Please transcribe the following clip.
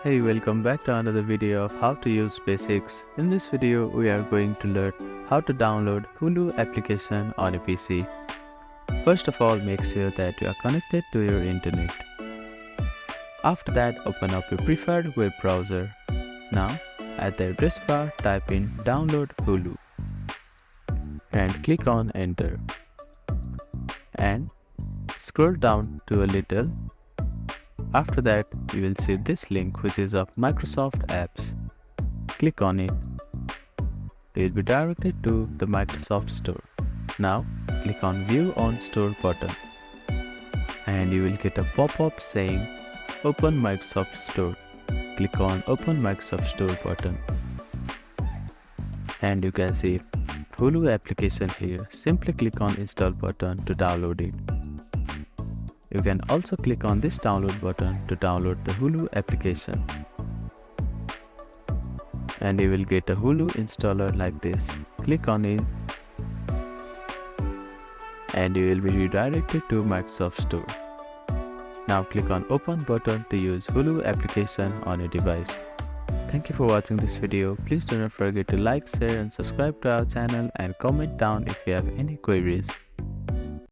Hey, welcome back to another video of how to use basics. In this video, we are going to learn how to download Hulu application on a PC. First of all, make sure that you are connected to your internet. After that, open up your preferred web browser. Now, at the address bar, type in download Hulu and click on enter. And scroll down to a little. After that, you will see this link which is of Microsoft Apps. Click on it. You will be directed to the Microsoft Store. Now, click on View on Store button. And you will get a pop-up saying Open Microsoft Store. Click on Open Microsoft Store button. And you can see Hulu application here. Simply click on Install button to download it. You can also click on this download button to download the Hulu application. And you will get a Hulu installer like this. Click on it and you will be redirected to Microsoft Store. Now click on Open button to use Hulu application on your device. Thank you for watching this video. Please do not forget to like, share and subscribe to our channel and comment down if you have any queries.